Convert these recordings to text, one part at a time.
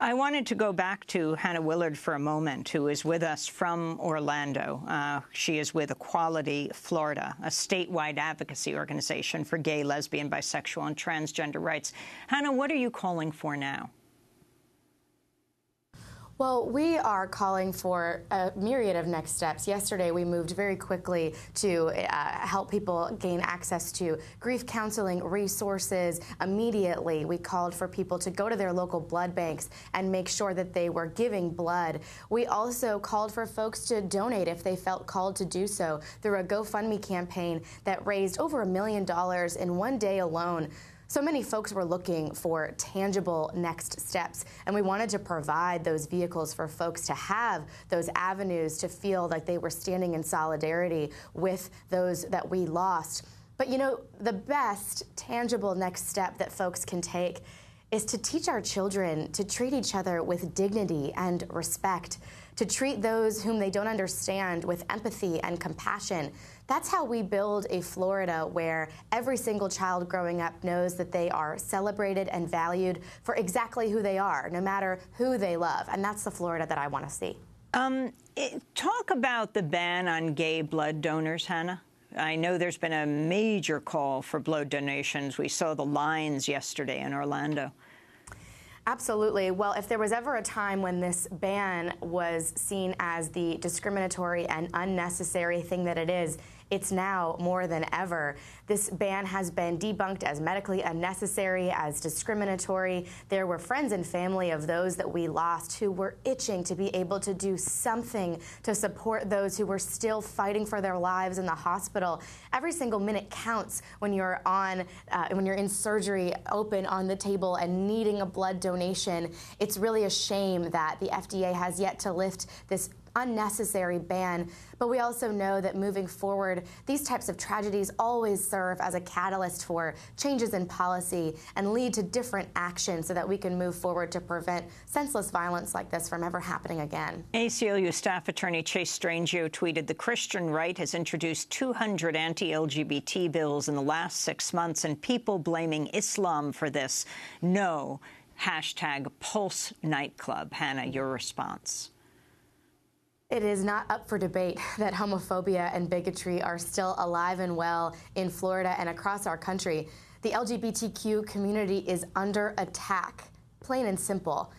I wanted to go back to Hannah Willard for a moment, who is with us from Orlando. She is with Equality Florida, a statewide advocacy organization for gay, lesbian, bisexual, and transgender rights. Hannah, what are you calling for now? Well, we are calling for a myriad of next steps. Yesterday, we moved very quickly to help people gain access to grief counseling resources immediately. We called for people to go to their local blood banks and make sure that they were giving blood. We also called for folks to donate if they felt called to do so through a GoFundMe campaign that raised over $1 million in one day alone. So many folks were looking for tangible next steps, and we wanted to provide those vehicles for folks to have those avenues to feel like they were standing in solidarity with those that we lost. But you know, the best tangible next step that folks can take is to teach our children to treat each other with dignity and respect, to treat those whom they don't understand with empathy and compassion. That's how we build a Florida where every single child growing up knows that they are celebrated and valued for exactly who they are, no matter who they love. And that's the Florida that I want to see. Talk about the ban on gay blood donors, Hannah. I know there's been a major call for blood donations. We saw the lines yesterday in Orlando. Absolutely. Well, if there was ever a time when this ban was seen as the discriminatory and unnecessary thing that it is, it's now more than ever. This ban has been debunked as medically unnecessary, as discriminatory. There were friends and family of those that we lost who were itching to be able to do something to support those who were still fighting for their lives in the hospital. Every single minute counts when you're in surgery, open on the table and needing a blood donation. It's really a shame that the FDA has yet to lift this unnecessary ban, but we also know that moving forward, these types of tragedies always serve as a catalyst for changes in policy and lead to different action so that we can move forward to prevent senseless violence like this from ever happening again. ACLU staff attorney Chase Strangio tweeted, "The Christian right has introduced 200 anti-LGBT bills in the last 6 months, and people blaming Islam for this. No. #Pulse Nightclub." Hannah, your response? It is not up for debate that homophobia and bigotry are still alive and well in Florida and across our country. The LGBTQ community is under attack, plain and simple.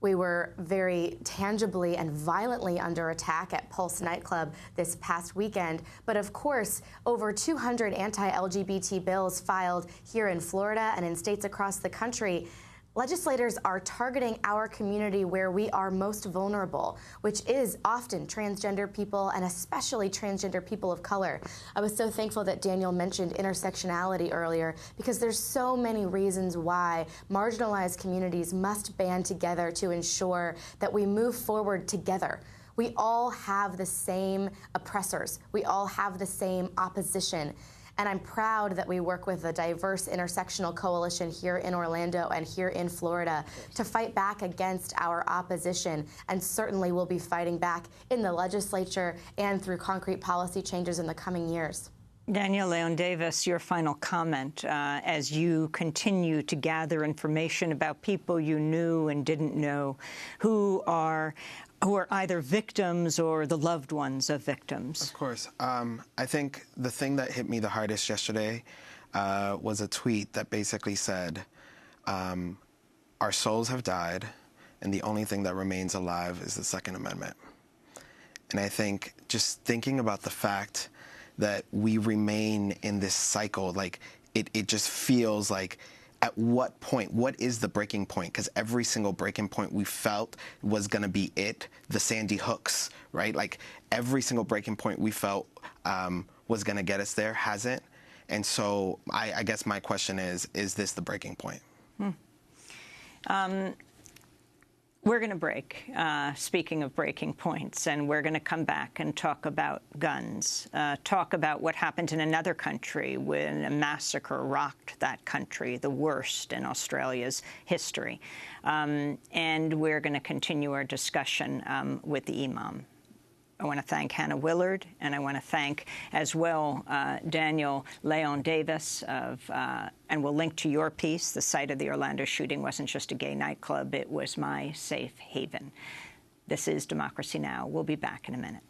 We were very tangibly and violently under attack at Pulse Nightclub this past weekend. But of course, over 200 anti-LGBT bills filed here in Florida and in states across the country. Legislators are targeting our community where we are most vulnerable, which is often transgender people and especially transgender people of color. I was so thankful that Daniel mentioned intersectionality earlier, because there's so many reasons why marginalized communities must band together to ensure that we move forward together. We all have the same oppressors. We all have the same opposition. And I'm proud that we work with a diverse intersectional coalition here in Orlando and here in Florida to fight back against our opposition. And certainly we'll be fighting back in the legislature and through concrete policy changes in the coming years. Danielle Leon Davis, your final comment as you continue to gather information about people you knew and didn't know who are either victims or the loved ones of victims. Of course. I think the thing that hit me the hardest yesterday was a tweet that basically said, our souls have died, and the only thing that remains alive is the Second Amendment. And I think just thinking about the fact that we remain in this cycle, like it just feels like, at what point, what is the breaking point? Because every single breaking point we felt was going to be the Sandy Hooks, right? Like every single breaking point we felt was going to get us there, hasn't. And so I guess my question is this the breaking point? We're going to break, speaking of breaking points, and we're going to come back and talk about guns, talk about what happened in another country when a massacre rocked that country, the worst in Australia's history. And we're going to continue our discussion with the Imam. I want to thank Hannah Willard, and I want to thank as well Daniel Leon Davis and we'll link to your piece. The site of the Orlando shooting wasn't just a gay nightclub. It was my safe haven. This is Democracy Now! We'll be back in a minute.